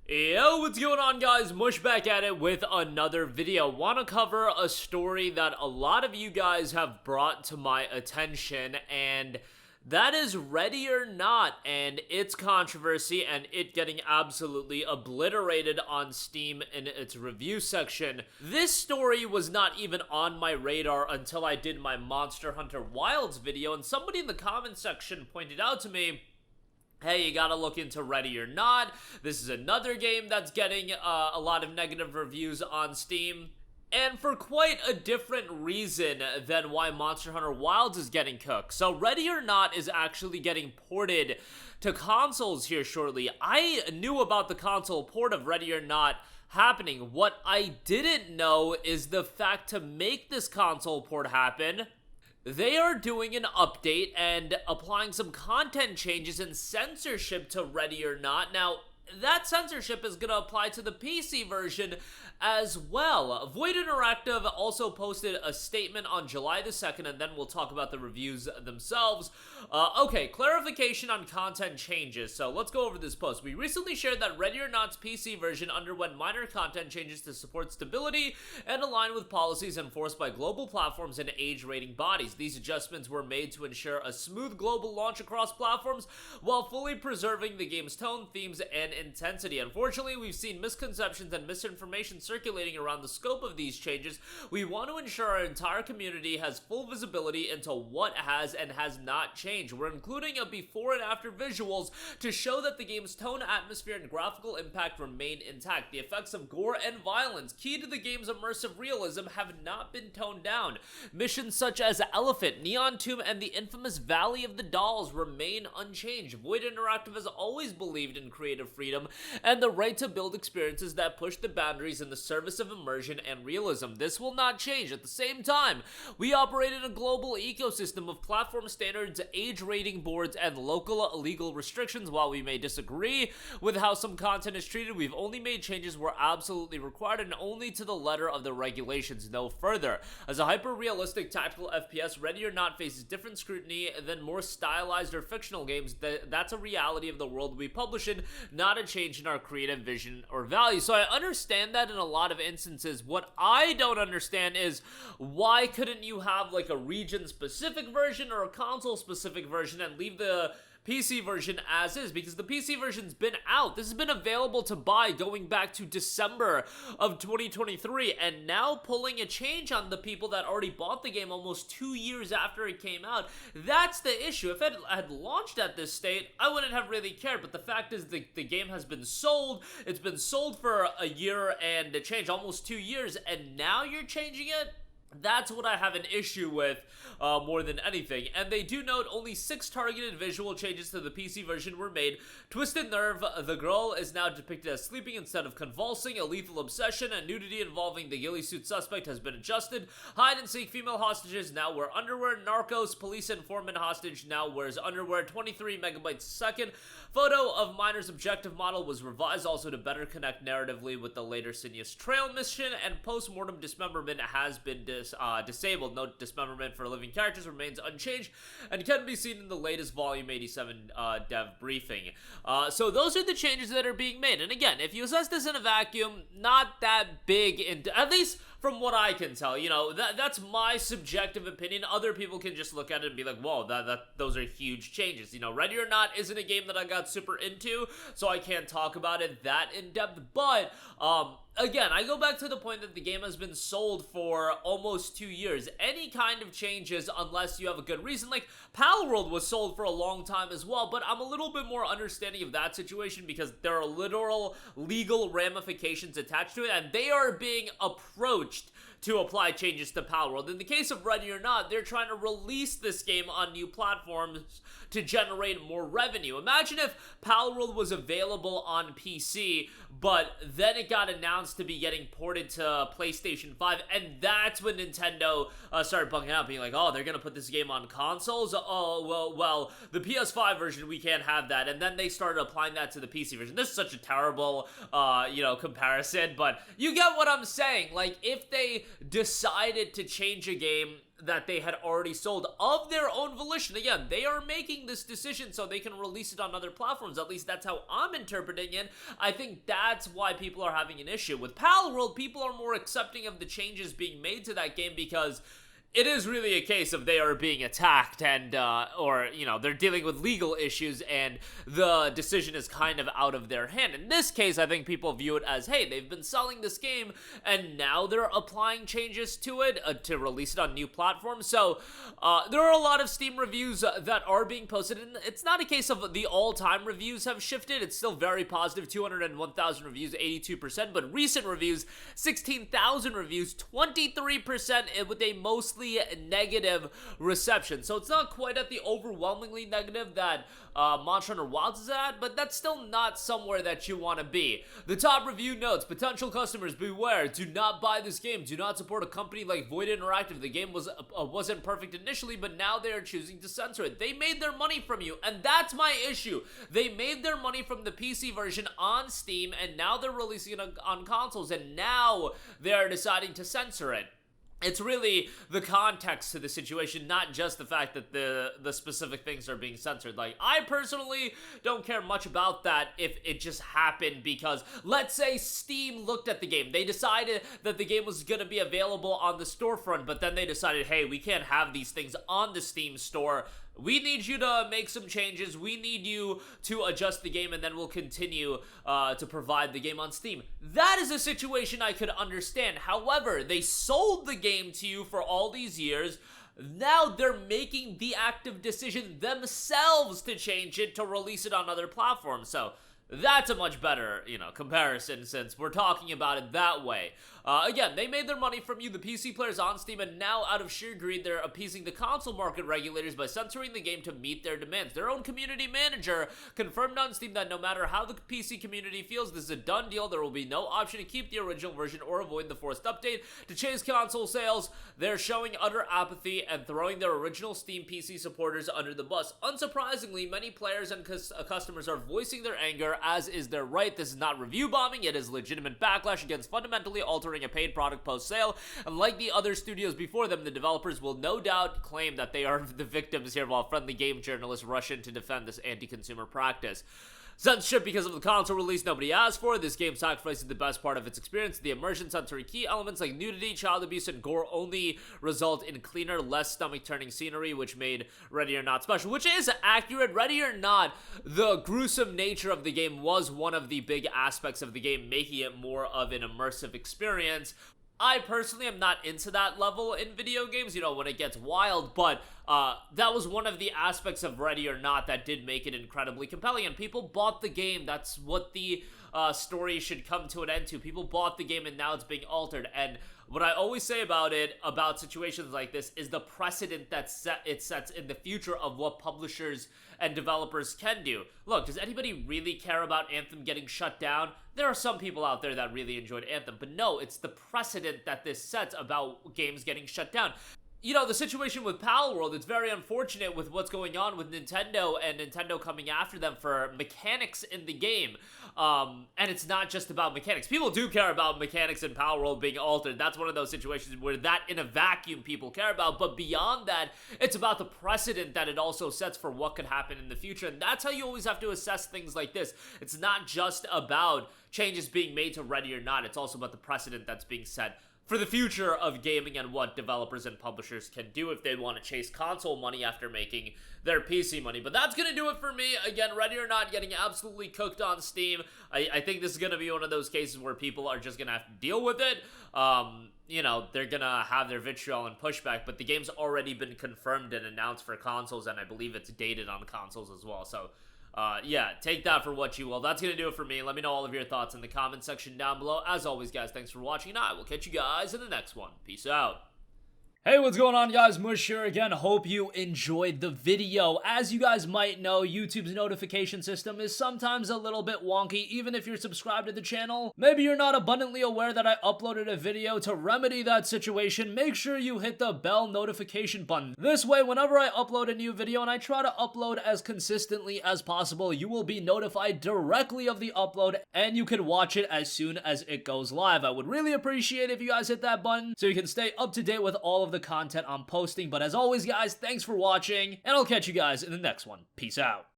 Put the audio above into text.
Yo, what's going on, guys? Mush back at it with another video. Want to cover a story that a lot of you guys have brought to my attention, and that is Ready or Not and its controversy and it getting absolutely obliterated on Steam in its review section. This story was not even on my radar until I did my Monster Hunter Wilds video, and somebody in the comment section pointed out to me, hey, you gotta look into Ready or Not. This is another game that's getting a lot of negative reviews on Steam. And for quite a different reason than why Monster Hunter Wilds is getting cooked. So Ready or Not is actually getting ported to consoles here shortly. I knew about the console port of Ready or Not happening. What I didn't know is the fact to make this console port happen, they are doing an update and applying some content changes and censorship to Ready or Not. Now, that censorship is going to apply to the PC version as well. Void Interactive also posted a statement on July the 2nd, and then we'll talk about the reviews themselves. Okay, clarification on content changes. So let's go over this post. We recently shared that Ready or Not's PC version underwent minor content changes to support stability and align with policies enforced by global platforms and age rating bodies. These adjustments were made to ensure a smooth global launch across platforms while fully preserving the game's tone, themes, and intensity. Unfortunately, we've seen misconceptions and misinformation circulating around the scope of these changes. We want to ensure our entire community has full visibility into what has and has not changed. We're including a before and after visuals to show that the game's tone, atmosphere, and graphical impact remain intact. The effects of gore and violence, key to the game's immersive realism, have not been toned down. Missions such as Elephant, Neon Tomb, and the infamous Valley of the Dolls remain unchanged. Void Interactive has always believed in creative freedom and the right to build experiences that push the boundaries in the service of immersion and realism. This will not change. At the same time, we operate in a global ecosystem of platform standards, age rating boards, and local legal restrictions. While we may disagree with how some content is treated, we've only made changes where absolutely required and only to the letter of the regulations, no further. As a hyper-realistic tactical FPS, Ready or Not faces different scrutiny than more stylized or fictional games. That's a reality of the world we publish in, not a change in our creative vision or value. So I understand that in a lot of instances. What I don't understand is why couldn't you have like a region-specific version or a console-specific version and leave the PC version as is, because the PC version's been out. This has been available to buy going back to December of 2023, and now pulling a change on the people that already bought the game almost 2 years after it came out. That's the issue. If it had launched at this state, I wouldn't have really cared, but the fact is the game has been sold. It's been sold for a year and a change, almost 2 years, and now you're changing it? That's what I have an issue with more than anything. And they do note only 6 targeted visual changes to the PC version were made. Twisted Nerve, the girl is now depicted as sleeping instead of convulsing. A lethal obsession and nudity involving the ghillie suit suspect has been adjusted. Hide and seek female hostages now wear underwear. Narcos police informant hostage now wears underwear. 23 megabytes a second. Photo of miner's objective model was revised also to better connect narratively with the later Sinius Trail mission. And post-mortem dismemberment has been disabled. No dismemberment for living characters remains unchanged and can be seen in the latest Volume 87 dev briefing. So those are the changes that are being made. And again, if you assess this in a vacuum, not that big, at least from what I can tell. You know, that's my subjective opinion. Other people can just look at it and be like, whoa, those are huge changes. You know, Ready or Not isn't a game that I got super into, so I can't talk about it that in depth. But again, I go back to the point that the game has been sold for almost 2 years. Any kind of changes, unless you have a good reason, like Palworld was sold for a long time as well, but I'm a little bit more understanding of that situation because there are literal legal ramifications attached to it, and they are being approached to apply changes to Palworld. In the case of Ready or Not, they're trying to release this game on new platforms to generate more revenue. Imagine if Palworld was available on PC, but then it got announced to be getting ported to PlayStation 5, and that's when Nintendo started bugging out, being like, oh, they're gonna put this game on consoles? Oh, well, the PS5 version, we can't have that. And then they started applying that to the PC version. This is such a terrible, comparison, but you get what I'm saying. Like, if they decided to change a game that they had already sold of their own volition. Again, they are making this decision so they can release it on other platforms. At least that's how I'm interpreting it. I think that's why people are having an issue. With Palworld, people are more accepting of the changes being made to that game because it is really a case of they are being attacked and, or, you know, they're dealing with legal issues and the decision is kind of out of their hand. In this case, I think people view it as, hey, they've been selling this game and now they're applying changes to it to release it on new platforms. So, there are a lot of Steam reviews that are being posted, and it's not a case of the all-time reviews have shifted. It's still very positive, 201,000 reviews, 82%, but recent reviews, 16,000 reviews, 23% with a mostly negative reception. So it's not quite at the overwhelmingly negative that Monster Hunter Wilds is at, but that's still not somewhere that you want to be. The top review notes: potential customers beware, do not buy this game, do not support a company like Void Interactive. The game wasn't perfect initially, but now they are choosing to censor it. They made their money from you, and that's my issue. They made their money from the PC version on Steam, and now they're releasing it on consoles, and now they're deciding to censor it. It's really the context to the situation, not just the fact that the specific things are being censored. Like, I personally don't care much about that if it just happened because, let's say Steam looked at the game. They decided that the game was going to be available on the storefront, but then they decided, hey, we can't have these things on the Steam store. We need you to make some changes. We need you to adjust the game, and then we'll continue to provide the game on Steam. That is a situation I could understand. However, they sold the game to you for all these years. Now they're making the active decision themselves to change it, to release it on other platforms. So that's a much better, comparison since we're talking about it that way. Again, they made their money from you, the PC players on Steam, and now out of sheer greed, they're appeasing the console market regulators by censoring the game to meet their demands. Their own community manager confirmed on Steam that no matter how the PC community feels, this is a done deal. There will be no option to keep the original version or avoid the forced update. To chase console sales, they're showing utter apathy and throwing their original Steam PC supporters under the bus. Unsurprisingly, many players and customers are voicing their anger, as is their right. This is not review bombing, it is legitimate backlash against fundamentally altering a paid product post-sale. And like the other studios before them, the developers will no doubt claim that they are the victims here, while friendly game journalists rush in to defend this anti-consumer practice. Censorship because of the console release nobody asked for. This game sacrifices the best part of its experience. The immersion sensory key elements like nudity, child abuse, and gore only result in cleaner, less stomach-turning scenery, which made Ready or Not special. Which is accurate. Ready or Not, the gruesome nature of the game was one of the big aspects of the game, making it more of an immersive experience. I personally am not into that level in video games, when it gets wild, but that was one of the aspects of Ready or Not that did make it incredibly compelling, and people bought the game. That's what the story should come to an end to. People bought the game, and now it's being altered, and what I always say about situations like this, is the precedent that it sets in the future of what publishers and developers can do. Look, does anybody really care about Anthem getting shut down? There are some people out there that really enjoyed Anthem, but no, it's the precedent that this sets about games getting shut down. The situation with Palworld, it's very unfortunate with what's going on with Nintendo and Nintendo coming after them for mechanics in the game. And it's not just about mechanics. People do care about mechanics in Palworld being altered. That's one of those situations where that in a vacuum people care about. But beyond that, it's about the precedent that it also sets for what could happen in the future. And that's how you always have to assess things like this. It's not just about changes being made to Ready or Not. It's also about the precedent that's being set for the future of gaming and what developers and publishers can do if they want to chase console money after making their PC money. But that's going to do it for me. Again, Ready or Not getting absolutely cooked on Steam. I think this is going to be one of those cases where people are just going to have to deal with it. They're going to have their vitriol and pushback, but the game's already been confirmed and announced for consoles, and I believe it's dated on consoles as well. So yeah, take that for what you will. That's going to do it for me. Let me know all of your thoughts in the comment section down below. As always, guys, thanks for watching, and I will catch you guys in the next one. Peace out. Hey, what's going on, guys? Mush here again. Hope you enjoyed the video. As you guys might know, YouTube's notification system is sometimes a little bit wonky, even if you're subscribed to the channel. Maybe you're not abundantly aware that I uploaded a video. To remedy that situation, make sure you hit the bell notification button. This way, whenever I upload a new video, and I try to upload as consistently as possible, you will be notified directly of the upload, and you can watch it as soon as it goes live. I would really appreciate if you guys hit that button so you can stay up to date with all of the content I'm posting. But as always, guys, thanks for watching, and I'll catch you guys in the next one. Peace out.